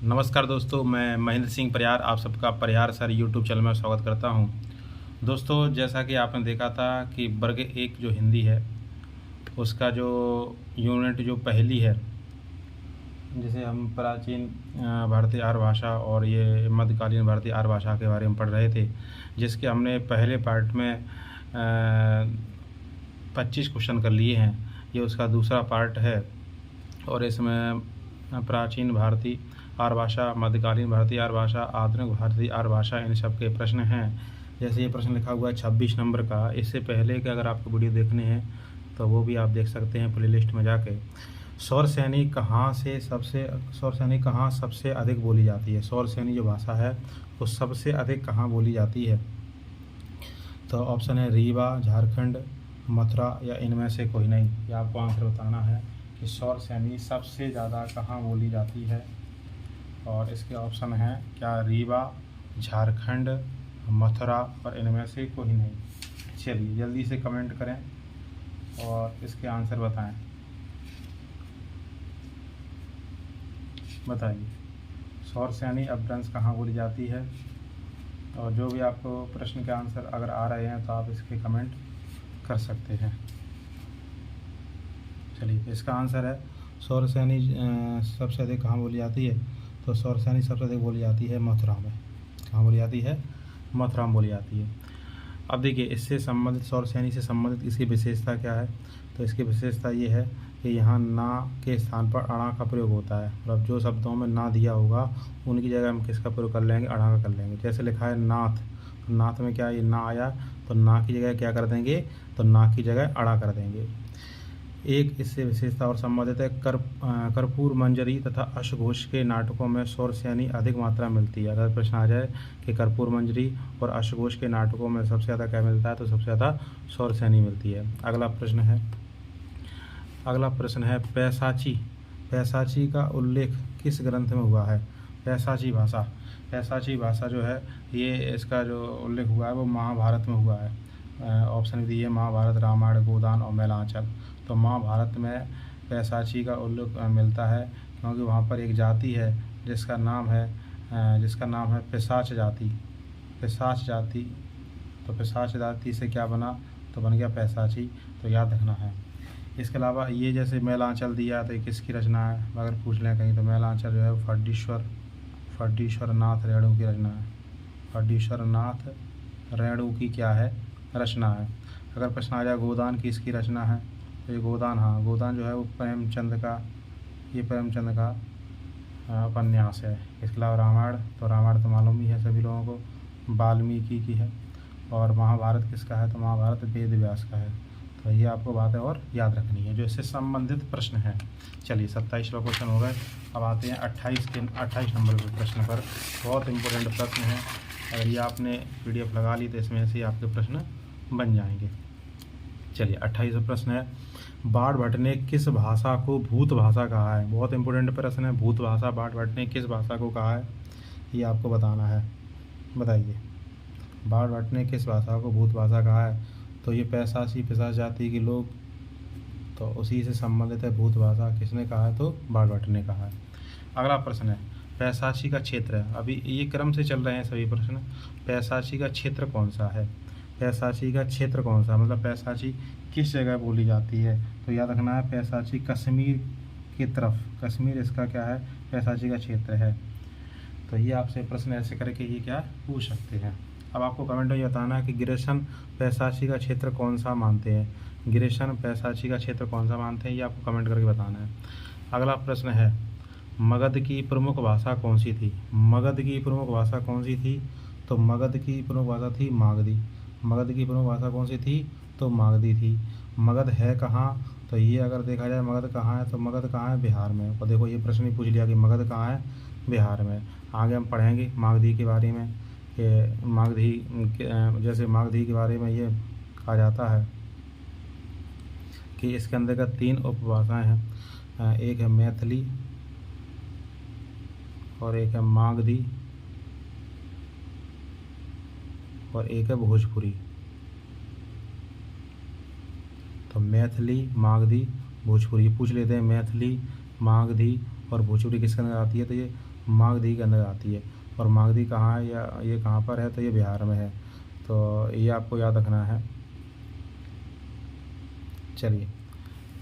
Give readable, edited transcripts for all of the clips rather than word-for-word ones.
नमस्कार दोस्तों, मैं महेंद्र सिंह परियार आप सबका परियार सर यूट्यूब चैनल में स्वागत करता हूं। दोस्तों, जैसा कि आपने देखा था कि वर्ग एक जो हिंदी है उसका जो यूनिट जो पहली है, जिसे हम प्राचीन भारतीय आर्य भाषा और ये मध्यकालीन भारतीय आर्य भाषा के बारे में पढ़ रहे थे, जिसके हमने पहले पार्ट में 25 क्वेश्चन कर लिए हैं। ये उसका दूसरा पार्ट है और इसमें प्राचीन भारतीय आर्य भाषा, मध्यकालीन भारतीय आर्य भाषा, आधुनिक भारतीय आर्य भाषा, इन सब के प्रश्न हैं। जैसे ये प्रश्न लिखा हुआ है 26 नंबर का। इससे पहले के अगर आपको वीडियो देखने हैं तो वो भी आप देख सकते हैं प्लेलिस्ट में जाके। सौर सैनी कहाँ सबसे अधिक बोली जाती है? सौर सैनी जो भाषा है वो सबसे अधिक कहाँ बोली जाती है? तो ऑप्शन है रीवा, झारखंड, मथुरा या इनमें से कोई नहीं। ये आपको आंसर बताना है कि सौर सैनी सबसे ज़्यादा कहाँ बोली जाती है। और इसके ऑप्शन हैं क्या? रीवा, झारखंड, मथुरा और इनमें से कोई नहीं। चलिए जल्दी से कमेंट करें और इसके आंसर बताएं। बताइए सौर सैनी अपभ्रंश कहाँ बोली जाती है? और जो भी आपको प्रश्न के आंसर अगर आ रहे हैं तो आप इसके कमेंट कर सकते हैं। चलिए इसका आंसर है सौर सैनी सबसे अधिक कहाँ बोली जाती है? तो सौर सैनी सबसे अधिक बोली जाती है मथुरा में। कहाँ बोली जाती है? मथुरा में बोली जाती है। अब देखिए इससे संबंधित, सौर सैनी से संबंधित इसकी विशेषता क्या है? तो इसकी विशेषता ये है कि यहाँ ना के स्थान पर अणा का प्रयोग होता है। और अब जो शब्दों में ना दिया होगा उनकी जगह हम किसका प्रयोग कर लेंगे? अणा का कर लेंगे। जैसे लिखा है नाथ, तो नाथ में क्या ये ना आया, तो ना की जगह क्या कर देंगे? तो ना की जगह अणा कर देंगे। एक इससे विशेषता और संबंधित है कर्पूर मंजरी तथा अश्वघोष के नाटकों में सौर सैनी अधिक मात्रा मिलती है। अगर प्रश्न आ जाए कि कर्पूर मंजरी और अश्वघोष के नाटकों में सबसे ज़्यादा क्या मिलता है, तो सबसे ज़्यादा सौर सैनी मिलती है। अगला प्रश्न है पैसाची का उल्लेख किस ग्रंथ में हुआ है? पैसाची भाषा जो है ये इसका जो उल्लेख हुआ है वो महाभारत में हुआ है। ऑप्शन दिए महाभारत, रामायण, गोदान और मैलांचल। तो महाभारत में पैसाची का उल्लेख मिलता है क्योंकि वहाँ पर एक जाति है जिसका नाम है पिशाच जाति। तो पिशाच जाति से क्या बना? तो बन गया पैसाची। तो याद रखना है। इसके अलावा ये जैसे मैलांचल दिया तो ये किसकी रचना है अगर पूछ लें कहीं, तो मैलांचल जो है फड्डीश्वर नाथ रेणु की रचना है। फड्डीश्वर नाथ रेणु की क्या है? रचना है। अगर प्रश्न आ जाए गोदान की इसकी रचना है, तो ये गोदान जो है वो प्रेमचंद का उपन्यास है। इसके अलावा रामायण तो मालूम ही है सभी लोगों को, वाल्मीकि की है। और महाभारत किसका है? तो महाभारत वेद व्यास का है। तो ये आपको बातें और याद रखनी है जो इससे संबंधित प्रश्न है। चलिए 27वां क्वेश्चन हो गए। अब आते हैं 28 नंबर के प्रश्न पर। बहुत इंपॉर्टेंट प्रश्न है। अगर ये आपने PDF लगा ली तो इसमें से ही आपके प्रश्न बन जाएंगे। चलिए 28वां प्रश्न है, बाण भट्ट ने किस भाषा को भूत भाषा कहा है? बहुत इंपॉर्टेंट प्रश्न है। भूत भाषा बाण भट्ट ने किस भाषा को कहा है, ये आपको बताना है। बताइए बाण भट्ट ने किस भाषा को भूत भाषा कहा है? तो ये पिशाच जाति के लोग, तो उसी से संबंधित है भूत भाषा। किसने कहा है? तो बाण भट्ट ने कहा है। अगला प्रश्न है पैसाची का क्षेत्र है। अभी ये क्रम से चल रहे हैं सभी प्रश्न। पैसाची का क्षेत्र कौन सा है? पैसाची का क्षेत्र कौन सा, मतलब पैसाची किस जगह बोली जाती है? तो याद रखना है पैसाची कश्मीर की तरफ, कश्मीर इसका क्या है? पैसाची का क्षेत्र है। तो ये आपसे प्रश्न ऐसे करके ये क्या पूछ सकते हैं। अब आपको कमेंट में बताना है कि गिरीशन पैसाची का क्षेत्र कौन सा मानते हैं। गिरीशन पैसाची का क्षेत्र कौन सा मानते हैं, ये आपको कमेंट करके बताना है। अगला प्रश्न है मगध की प्रमुख भाषा कौन सी थी? मगध की प्रमुख भाषा कौन सी थी? तो मगध की प्रमुख भाषा थी मागधी। मगध की प्रमुख भाषा कौन सी थी? तो मागधी थी। मगध है कहाँ? तो ये अगर देखा जाए मगध कहाँ है, तो मगध कहाँ है? बिहार में। और देखो ये प्रश्न ही पूछ लिया कि मगध कहाँ है? बिहार में। आगे हम पढ़ेंगे मागधी के बारे में कि मागधी के बारे में ये कहा जाता है कि इसके अंतर्गत 3 उपभाषाएं हैं। एक है मैथिली और एक है मागधी और एक है भोजपुरी। तो मैथिली, मागधी, भोजपुरी पूछ लेते हैं। मैथिली, मागधी और भोजपुरी किसके अंदर आती है? तो ये मागधी के अंदर आती है। और मागधी कहाँ है, या ये कहाँ पर है, तो ये बिहार में है। तो ये आपको याद रखना है। चलिए,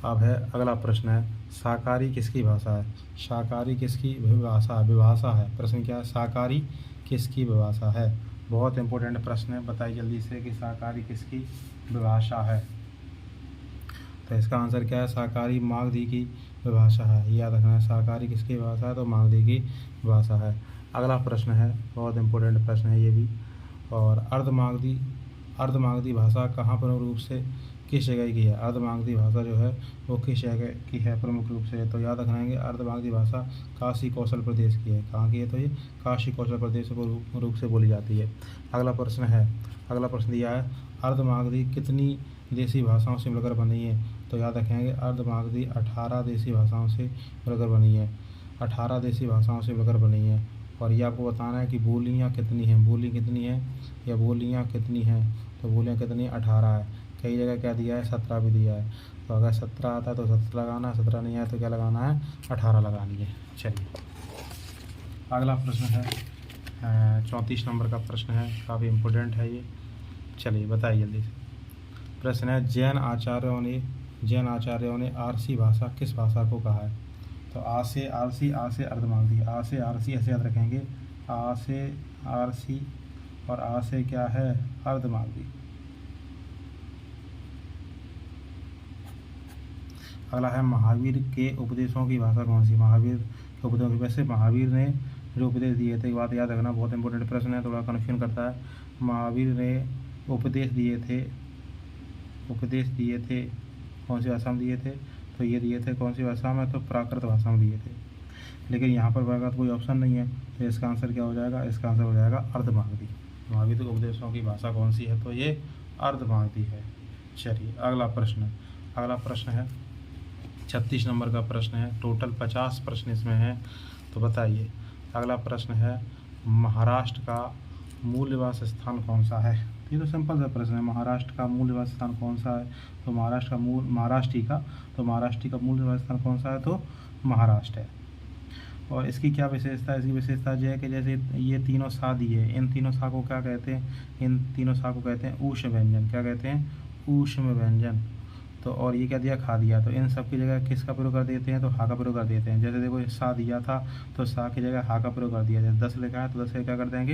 अब है अगला प्रश्न है, शाकाहारी किसकी भाषा है? शाकाहारी किसकी विभाषा है? विभाषा है। प्रश्न क्या है? शाकाहारी किसकी विभाषा है? बहुत इंपॉर्टेंट प्रश्न है, बताइए जल्दी से कि शाकाहारी किसकी विभाषा है। तो इसका आंसर क्या है? शाकाहारी मागधी की विभाषा है। याद रखना है, शाकाहारी किसकी भाषा है? तो मागधी की भाषा है। अगला प्रश्न है, बहुत इंपॉर्टेंट प्रश्न है ये भी। और अर्धमागधी भाषा कहाँ प्रमुख रूप से किस जगह की है? अर्धमागधी भाषा जो है वो किस जगह की है प्रमुख रूप से? तो याद रखना है कि अर्धमागधी भाषा काशी कौशल प्रदेश की है। कहाँ की है? तो ये काशी कौशल प्रदेश को रूप से बोली जाती है। अगला प्रश्न है, अगला प्रश्न दिया है, अर्धमागधी कितनी देसी भाषाओं से मिलकर बनी है? तो याद रखेंगे, अर्धमागधी 18 देसी भाषाओं से मिलकर बनी है। 18 देसी भाषाओं से मिलकर बनी है। और ये आपको बताना है कि बोलियाँ कितनी हैं, बोली कितनी है या बोलियाँ कितनी हैं? तो बोलियाँ कितनी? 18 है। कई जगह क्या दिया है? 17 भी दिया है। तो अगर 17 आता है तो 17 लगाना है, 17 नहीं आया तो क्या लगाना है? 18 लगानी है। चलिए, अगला प्रश्न है 34 नंबर का प्रश्न है, काफ़ी इम्पोर्टेंट है ये। चलिए बताइए जल्दी से। प्रश्न है, जैन आचार्यों ने आरसी भाषा किस भाषा को कहा है? तो आ से अर्धमागधी, आ से आरसी ऐसे याद रखेंगे, आ से आरसी और आ से क्या है? अर्धमागधी। अगला है, महावीर के उपदेशों की भाषा कौन सी? महावीर के उपदेशों की, वैसे महावीर ने जो उपदेश दिए थे, एक बात याद रखना, बहुत इंपॉर्टेंट प्रश्न है, थोड़ा कन्फ्यूजन करता है। महावीर ने उपदेश दिए थे कौन सी भाषा में दिए थे? तो ये दिए थे कौन सी भाषा में? तो प्राकृत भाषा में दिए थे। लेकिन यहाँ पर वर्ग कोई ऑप्शन नहीं है, तो इसका आंसर क्या हो जाएगा? इसका आंसर हो जाएगा अर्धमागधी। महावीर के उपदेशों की भाषा कौन सी है? तो ये अर्धमागधी है। चलिए, अगला प्रश्न है 36 नंबर का प्रश्न है। टोटल 50 प्रश्न इसमें हैं। तो बताइए, अगला प्रश्न है, महाराष्ट्र का मूल निवास स्थान कौन सा है? ये तो सिंपल सा प्रश्न है, महाराष्ट्र का मूल निवास स्थान कौन सा है? तो महाराष्ट्र का मूल निवास स्थान कौन सा है? तो महाराष्ट्र है। और इसकी क्या विशेषता है? इसकी विशेषता यह है कि जैसे ये तीनों सा दिए, इन तीनों सा को क्या कहते हैं? इन तीनों सा को कहते हैं ऊष्म व्यंजन। क्या कहते हैं? ऊष्म व्यंजन। तो और ये क्या दिया? खा दिया। तो इन सब की जगह किसका प्रयोग कर देते हैं? तो हा का प्रयोग कर देते हैं। जैसे देखो, सा दिया था तो सा की जगह हा का प्रयोग कर दिया। जैसे 10 लिखा है तो 10 का क्या कर देंगे?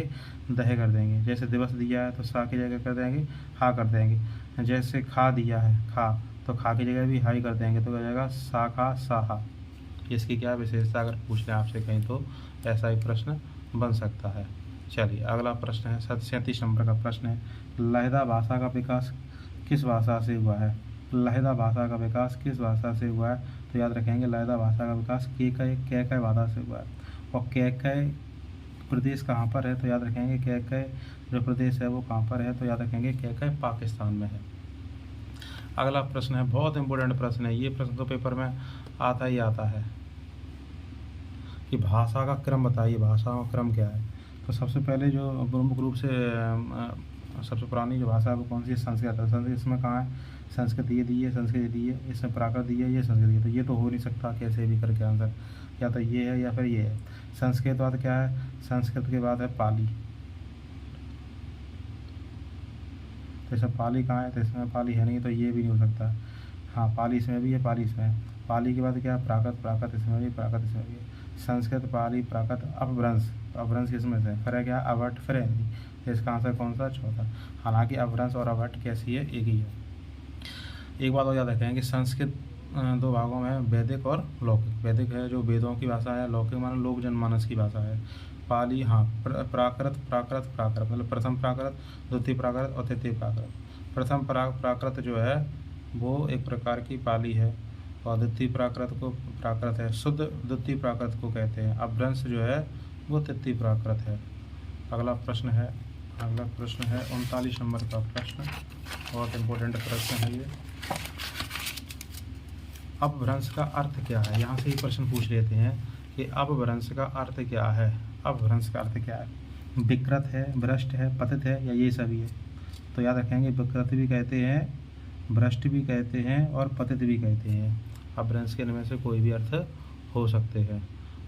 दह कर देंगे। जैसे दिवस दिया है तो सा की जगह कर देंगे? हा कर देंगे। जैसे खा दिया है, खा, तो खा की जगह भी हाई कर देंगे, तो क्या जाएगा? सा खा सा हा। इसकी क्या विशेषता अगर पूछ लें आपसे कहीं, तो ऐसा ही प्रश्न बन सकता है। चलिए, अगला प्रश्न है 37 नंबर का प्रश्न है, लहदा भाषा का विकास किस भाषा से हुआ है? लहदा भाषा का विकास किस भाषा से हुआ है? तो याद रखेंगे, लहदा भाषा का विकास कैकय भाषा से हुआ है। और कैकय प्रदेश कहाँ पर है? तो याद रखेंगे, कैकय जो प्रदेश है वो कहाँ पर है? तो याद रखेंगे, कैकय पाकिस्तान में है। अगला प्रश्न है, बहुत इंपॉर्टेंट प्रश्न है ये, प्रश्न तो पेपर में आता ही आता है कि भाषा का क्रम बताइए, भाषा का क्रम क्या है? तो सबसे पहले जो प्रमुख रूप से सबसे पुरानी जो भाषा है वो कौन सी है? संस्कृत है। संस्कृत इसमें कहाँ है? संस्कृत ये दी है, संस्कृत दी है, इसमें प्राकृत दी है, ये संस्कृत है। तो ये तो हो नहीं सकता कैसे भी करके आंसर, या तो ये है या फिर ये है। संस्कृत के बाद क्या है? संस्कृत के बाद है पाली। तो इसमें पाली कहाँ है? तो इसमें पाली है नहीं, तो ये भी नहीं हो सकता। हाँ, पाली इसमें भी है, पाली इसमें है। पाली के बाद क्या है? प्राकृत। प्राकृत इसमें भी, प्राकृत इसमें भी है। संस्कृत, पाली, प्राकृत, अपभ्रंश। अपभ्रंश किसमें से? फिर क्या? अवट, फिर हिंदी। तो इसका आंसर कौन सा? चौथा। हालांकि अपभ्रंश और अवट कैसी है? एक ही है। एक बात और याद रखें कि संस्कृत दो भागों में है, वैदिक और लौकिक। वैदिक है जो वेदों की भाषा है, लौकिक माना लोक जनमानस की भाषा है। पाली, हाँ, प्राकृत मतलब प्रथम प्राकृत, द्वितीय प्राकृत और तृतीय प्राकृत। प्रथम प्राकृत जो है वो एक प्रकार की पाली है, और द्वितीय प्राकृत है, शुद्ध द्वितीय प्राकृत को कहते हैं। अपभ्रंश जो है वो तृतीय प्राकृत है। अगला प्रश्न है 39 नंबर का प्रश्न, बहुत इंपॉर्टेंट प्रश्न है ये। अपभ्रंश का अर्थ क्या है? यहाँ से ही प्रश्न पूछ लेते हैं कि अपभ्रंश का अर्थ क्या है? अपभ्रंश का अर्थ क्या है? विकृत है, भ्रष्ट है, पतित है, या ये सभी है? तो याद रखेंगे, विकृत भी कहते हैं, भ्रष्ट भी कहते हैं और पतित भी कहते हैं। अपभ्रंश के इनमें से कोई भी अर्थ हो सकते हैं।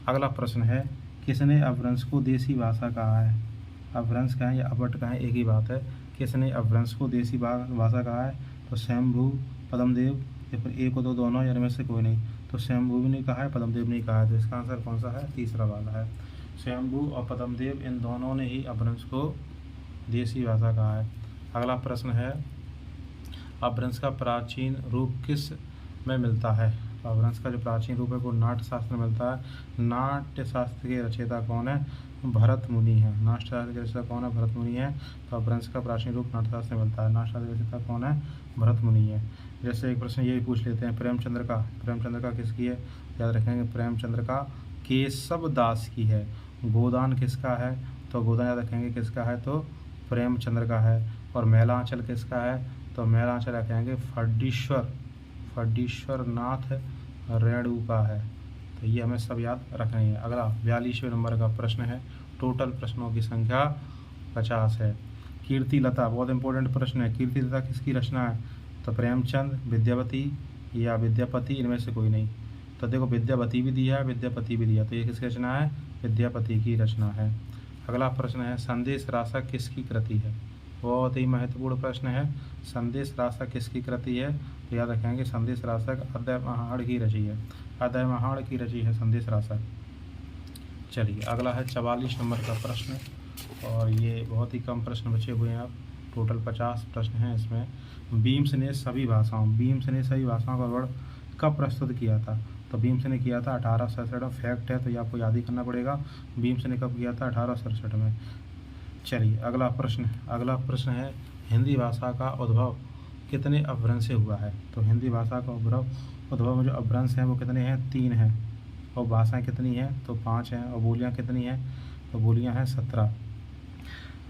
अगला प्रश्न है किसने अपभ्रंश को देसी भाषा कहा है? अपभ्रंश कहें या अपट कहें एक ही बात है। किसने अपभ्रंश को देसी भाषा कहा है? तो स्वयंभू, पद्मदेव या फिर एक और दो दोनों, या इनमें से कोई नहीं। तो स्वयंभू भी नहीं कहा है, पद्मदेव नहीं कहा है, तो इसका आंसर कौन सा है? तीसरा वाला है। स्वयंभू और पद्मदेव इन दोनों ने ही अपभ्रंश को देसी भाषा कहा है। अगला प्रश्न है, अपभ्रंश का प्राचीन रूप किस में मिलता है? अपभ्रंश का जो प्राचीन रूप है वो नाट्य शास्त्र में मिलता है। नाट्य शास्त्र के रचयिता कौन है? भरत मुनि है। नाट्य शास्त्र के रचयिता कौन है? भरत मुनि है। तो अपभ्रंश का प्राचीन रूप नाट्य शास्त्र में मिलता है। नाट्य शास्त्र के रचयिता कौन है? भरत मुनि है। जैसे एक प्रश्न ये भी पूछ लेते हैं, प्रेमचंद्र का किसकी है? याद रखेंगे, प्रेमचंद्र का केशव दास की है। गोदान किसका है? तो गोदान याद रखेंगे किसका है? तो प्रेमचंद्र का है। और मैलांचल किसका है? तो मैलांचल रखेंगे फड्डीश्वर नाथ रेणु का है। तो ये हमें सब याद रखनी है। अगला 42वें नंबर का प्रश्न है, टोटल प्रश्नों की संख्या 50 है। कीर्तिलता, बहुत इंपॉर्टेंट प्रश्न है। कीर्तिलता किसकी रचना है? तो प्रेमचंद, विद्यापति या विद्यापति, इनमें से कोई नहीं। तो देखो विद्यापति भी दिया है, विद्यापति भी दिया, तो ये किसकी रचना है? विद्यापति की रचना है। अगला प्रश्न है, संदेश राशा किसकी कृति है? बहुत ही महत्वपूर्ण प्रश्न है। संदेश राशा किसकी कृति है? तो याद रखेंगे संदेश राशक अद्वैय महाड़ की रची है। अद्वैय महाड़ की रची है संदेश राशक। चलिए अगला है 44 नंबर का प्रश्न, और ये बहुत ही कम प्रश्न बचे हुए हैं। अब टोटल 50 प्रश्न हैं इसमें। बीम्स ने सभी भाषाओं का वर्णन कब प्रस्तुत किया था? तो बीम्स ने किया था 1867 में। फैक्ट है तो ये आपको याद ही करना पड़ेगा। बीम्स ने कब किया था? 1867 में। चलिए अगला प्रश्न है, हिंदी भाषा का उद्भव कितने अपभ्रंश से हुआ है? तो हिंदी भाषा का उद्भव में जो अपभ्रंश हैं वो कितने हैं? 3 हैं। और भाषाएं कितनी हैं? तो 5 हैं। और बोलियां कितनी हैं? तो बोलियां हैं 17।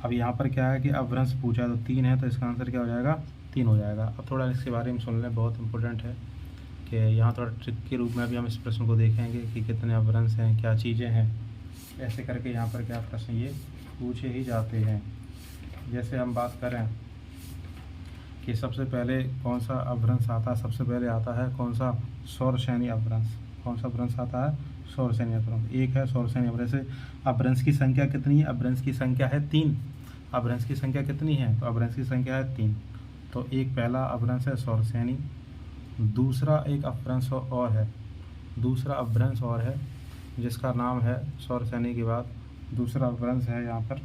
अब यहाँ पर क्या है कि अपभ्रंश पूछा है तो 3 है, तो इसका आंसर क्या हो जाएगा? 3 हो जाएगा। अब थोड़ा इसके बारे में सुन लें, बहुत इंपॉर्टेंट है कि यहाँ थोड़ा ट्रिक के रूप में भी हम इस प्रश्न को देखेंगे कि कितने अपभ्रंश हैं, क्या चीज़ें हैं। ऐसे करके यहाँ पर क्या प्रश्न ये पूछे ही जाते हैं। जैसे हम बात करें कि सबसे पहले कौन सा अपभ्रंश आता है? सबसे पहले आता है कौन सा? सौरसेनी अपभ्रंश। कौन सा अपभ्रंश आता है? सौरसेनी अपभ्रंश। एक है सौरसेनी अपभ्रंश। अपभ्रंश की संख्या कितनी है? अपभ्रंश की संख्या है 3। अपभ्रंश की संख्या कितनी है? तो अपभ्रंश की संख्या है 3। तो एक पहला अपभ्रंश है सौरसेनी। दूसरा एक अपभ्रंश और है जिसका नाम है, सौरसेनी के बाद दूसरा अपभ्रंश है यहाँ पर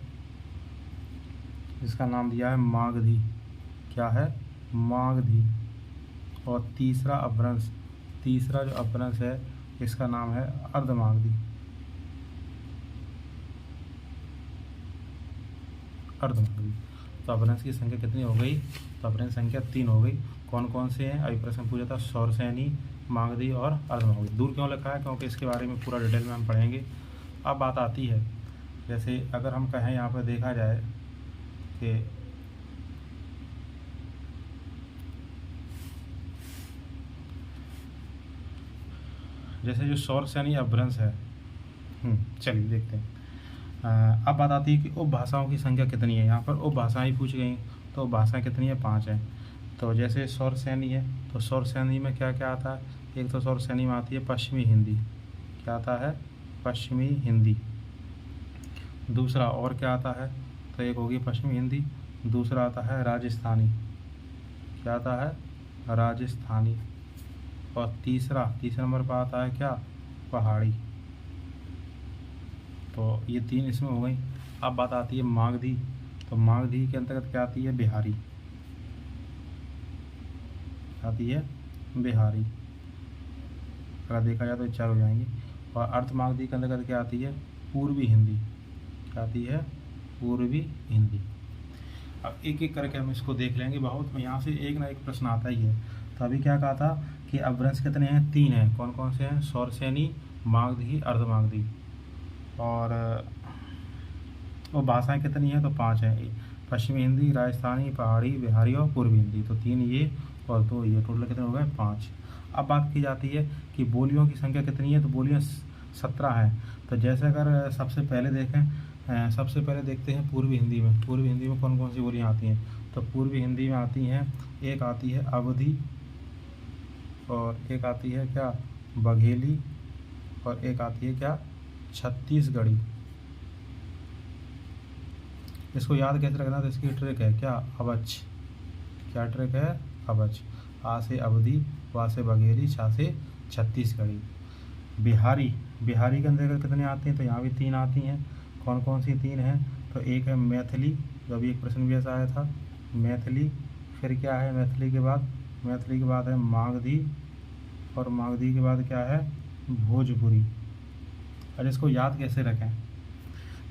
जिसका नाम दिया है मागधी। क्या है? मागधी। और तीसरा जो अपभ्रंश है इसका नाम है अर्धमागधी। तो अपभ्रंश की संख्या कितनी हो गई? तो अपभ्रंश संख्या 3 हो गई। कौन कौन से हैं? अभी प्रश्न पूछा था सौरसेनी, मागधी और अर्धमागधी। दूर क्यों लिखा है? क्योंकि इसके बारे में पूरा डिटेल में हम पढ़ेंगे। अब बात आती है, जैसे अगर हम कहें यहाँ पर देखा जाए कि जैसे जो सौरसेनी अपभ्रंश है, चलिए देखते हैं। अब बात आती है कि उपभाषाओं की संख्या कितनी है। यहाँ पर उपभाषाएं पूछ गई, तो भाषाएं कितनी है? 5 है। तो जैसे सौरसेनी है तो सौरसेनी में क्या क्या आता है? एक तो सौरसेनी में आती है पश्चिमी हिंदी। क्या आता है? पश्चिमी हिंदी। दूसरा और क्या आता है? तो एक होगी पश्चिमी हिंदी, दूसरा आता है राजस्थानी। क्या आता है? राजस्थानी। और तीसरा नंबर पर आता है क्या? पहाड़ी। तो ये 3 इसमें हो गई। अब बात आती है मागधी। तो मागधी के अंतर्गत क्या आती है? बिहारी आती है, बिहारी। अगर देखा जाए तो 4 हो जाएंगी। और अर्धमागधी के अंतर्गत क्या आती है? पूर्वी हिंदी। क्या आती है? पूर्वी हिंदी। अब एक एक करके हम इसको देख लेंगे। बहुत यहाँ से एक ना एक प्रश्न आता ही है। तो अभी क्या कहा था कि अपभ्रंश कितने हैं? 3 हैं। कौन कौन से हैं? सौरसेनी, मागधी, अर्धमागधी। और भाषाएं कितनी हैं? तो 5 हैं। पश्चिमी हिंदी, राजस्थानी, पहाड़ी, बिहारी और पूर्वी हिंदी। तो 3 ये और 2 ये, टोटल कितने हो गए? 5। अब बात की जाती है कि बोलियों की संख्या कितनी है? तो बोलियां 17 हैं। तो जैसे अगर सबसे पहले देखते हैं पूर्वी हिंदी में कौन कौन सी बोलियां आती हैं? तो पूर्वी हिंदी में आती हैं, एक आती है अवधी, और एक आती है क्या? बघेली, और एक आती है क्या? छत्तीसगढ़ी। इसको याद कैसे रखना, तो इसकी ट्रिक है क्या, अवच। क्या ट्रिक है, अवच। आ से अवधि, वा से बघेली, छा से छत्तीसगढ़ी। बिहारी, बिहारी के अंदर कितने आते हैं, तो यहाँ भी 3 आती हैं। कौन कौन सी 3 हैं, तो एक है मैथिली, जो अभी एक प्रश्न भी ऐसा आया था, मैथिली। फिर क्या है मैथिली के बाद, मैथिली के बाद है मागधी, और मागधी के बाद क्या है, भोजपुरी। और इसको याद कैसे रखें,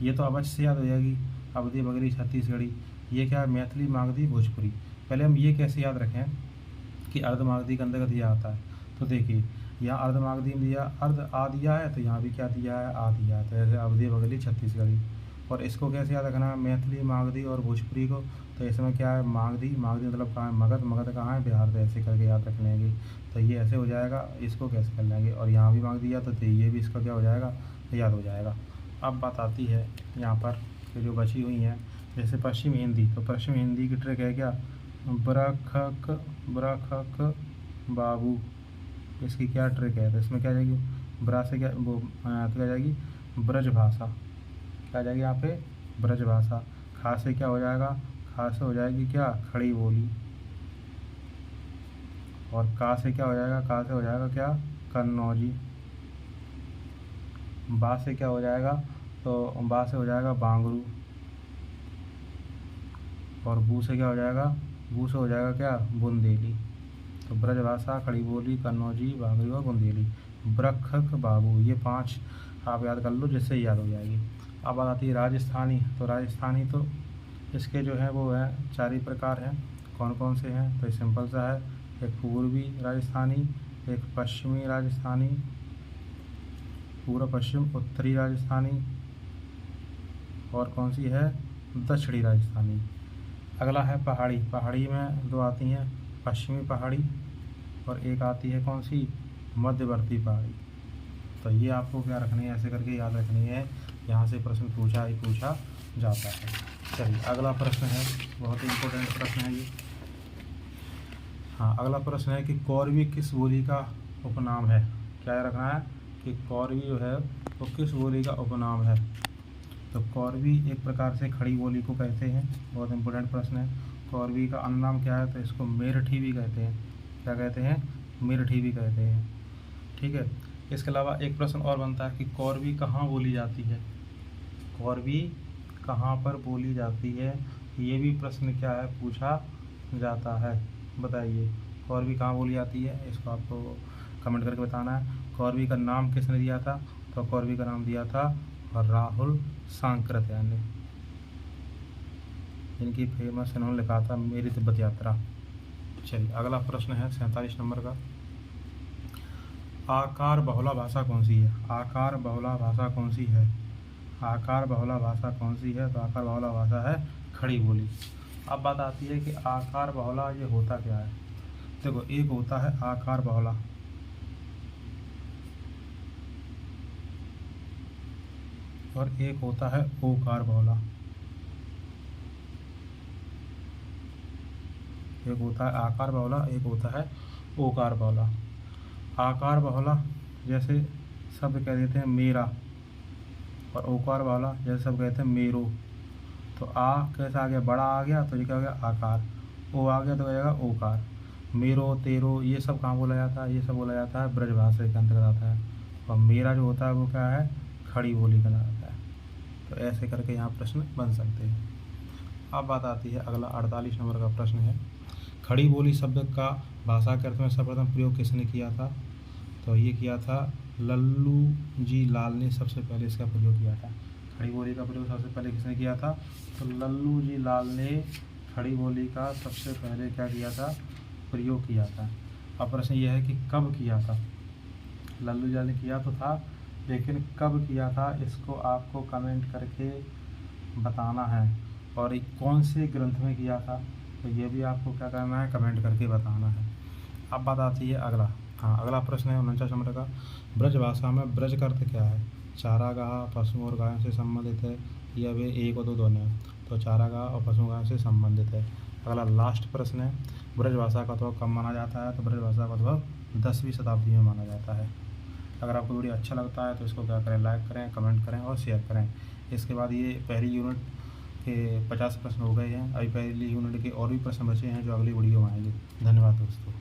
ये तो अवश्य से याद हो जाएगी, अवधी बघेली छत्तीसगढ़ी। ये क्या है, मैथिली, मागधी, भोजपुरी। पहले हम ये कैसे याद रखें कि अर्धमागधी के अंतर्गत दिया आता है। तो देखिए यहाँ अर्धमागधी में दिया, अर्ध आ दिया है, तो यहाँ भी क्या दिया है, आ दिया है। तो ऐसे अवधी बघेली छत्तीसगढ़ी। और इसको कैसे याद रखना है, मैथिली, मागधी और भोजपुरी को, तो इसमें क्या है, मागधी, मागधी मतलब कहाँ है, मगध, मगध कहाँ है, बिहार। तो ऐसे करके याद रख लेंगे, तो ये ऐसे हो जाएगा। इसको कैसे कर लेंगे, और यहाँ भी मांग दिया, तो ये भी इसका क्या हो जाएगा, याद हो जाएगा। अब बात आती है यहाँ पर कि जो बची हुई हैं, जैसे पश्चिम हिंदी, तो पश्चिम हिंदी की ट्रिक है क्या, ब्रखक, ब्रखक बाबू। इसकी क्या ट्रिक है, तो इसमें क्या आ जाएगी, ब्रा से क्या वो तो क्या जाएगी, ब्रज भाषा। क्या आ जाएगी यहाँ पे, ब्रज भाषा। खा से क्या हो जाएगा, खा से हो जाएगी क्या, खड़ी बोली। और का से क्या हो जाएगा, का से हो जाएगा क्या, कन्नौजी। बा से क्या हो जाएगा, तो बा से हो जाएगा बांगरू। और बू से क्या हो जाएगा, बू से हो जाएगा क्या, बुंदेली। तो ब्रजभाषा, खड़ी बोली, कन्नौजी, बांगरी और बुंदेली। ब्रखक बाबू, ये 5 आप याद कर लो, जिससे याद हो जाएगी। अब बात आती है राजस्थानी, तो राजस्थानी तो इसके जो है वो है 4 ही प्रकार हैं। कौन कौन से हैं, तो सिंपल सा है, एक पूर्वी राजस्थानी, एक पश्चिमी राजस्थानी, पूर्व पश्चिम उत्तरी राजस्थानी, और कौन सी है, दक्षिणी राजस्थानी। अगला है पहाड़ी, पहाड़ी में 2 आती हैं, पश्चिमी पहाड़ी और एक आती है कौन सी, मध्यवर्ती पहाड़ी। तो ये आपको क्या रखनी है, ऐसे करके याद रखनी है, यहाँ से प्रश्न पूछा ही पूछा जाता है। चलिए अगला प्रश्न है, बहुत ही इम्पोर्टेंट प्रश्न है ये। हाँ, अगला प्रश्न है कि कौरवी किस बोली का उपनाम है। क्या रखना है कि कौरवी जो है वो किस बोली का उपनाम है। तो कौरवी एक प्रकार से खड़ी बोली को कहते हैं, बहुत इंपॉर्टेंट प्रश्न है। कौरवी का अन्य नाम क्या है, तो इसको मेरठी भी कहते हैं। क्या कहते हैं, मेरठी भी कहते हैं। ठीक है, इसके अलावा एक प्रश्न और बनता है कि कौरवी कहाँ बोली जाती है, कौरवी कहाँ पर बोली जाती है। ये भी प्रश्न क्या है, पूछा जाता है। बताइए कौरवी कहाँ बोली जाती है, इसको आपको कमेंट करके बताना है। कौरवी का नाम किसने दिया था, तो कौरवी का नाम दिया था राहुल सांकृत्य ने। इनकी फेमस इन्होंने लिखा था मेरी तिब्बत यात्रा। चलिए अगला प्रश्न है 47 नंबर का। आकार बहुला भाषा कौन सी है, आकार बहुला भाषा कौन सी है, आकार बहुला भाषा कौन सी है, तो आकार बहुला भाषा है खड़ी बोली। अब बात आती है कि आकार बहुला ये होता क्या है। देखो एक होता है आकार बहुला, और एक होता है ओकार बहुला। एक होता है आकार बहुला, एक होता है ओकार बहुला। आकार बहुला जैसे शब्द कह देते हैं मेरा, और ओकार बहुला जैसे सब कहते हैं मेरो। तो आ कैसा आ गया, बड़ा आ गया, तो ये क्या हो गया, आकार। ओ आ गया तो क्या जाएगा, ओकार। मेरो, तेरो, ये सब कहाँ बोला जाता है, ये सब बोला जाता है ब्रजभाषा के अंतर्गत आता है। और मेरा जो होता है वो क्या है, खड़ी बोली का आता है। तो ऐसे करके यहाँ प्रश्न बन सकते हैं। अब बात आती है अगला 48 नंबर का प्रश्न है, खड़ी बोली शब्द का भाषा के अर्थ में सर्वप्रथम प्रयोग किसने किया था। तो ये किया था लल्लू जी लाल ने सबसे पहले इसका प्रयोग किया था। खड़ी बोली का प्रयोग सबसे पहले किसने किया था, तो लल्लू जी लाल ने खड़ी बोली का सबसे पहले क्या किया था, प्रयोग किया था। अब प्रश्न यह है कि कब किया था। लल्लू जी लाल ने किया तो था, लेकिन कब किया था इसको आपको कमेंट करके बताना है, और कौन से ग्रंथ में किया था, तो ये भी आपको क्या करना है, कमेंट करके बताना है। अब बात आती है अगला, हाँ अगला प्रश्न है 49 नंबर का। ब्रज भाषा में ब्रज का अर्थ क्या है। चारागाह पशुओं और गायों से संबंधित है, या वे एक और दो दोनों है। तो चारागाह और पशुओं गायों से संबंधित है। अगला लास्ट प्रश्न है, ब्रज भाषा का उद्भव कब माना जाता है। तो ब्रज भाषा का उद्भव 10वीं शताब्दी में माना जाता है। अगर आपको वीडियो अच्छा लगता है तो इसको क्या करें, लाइक करें, कमेंट करें और शेयर करें। इसके बाद ये पहली यूनिट के 50 प्रश्न हो गए हैं। अभी पहली यूनिट के और भी प्रश्न बचे हैं जो अगली वीडियो में आएंगे। धन्यवाद दोस्तों।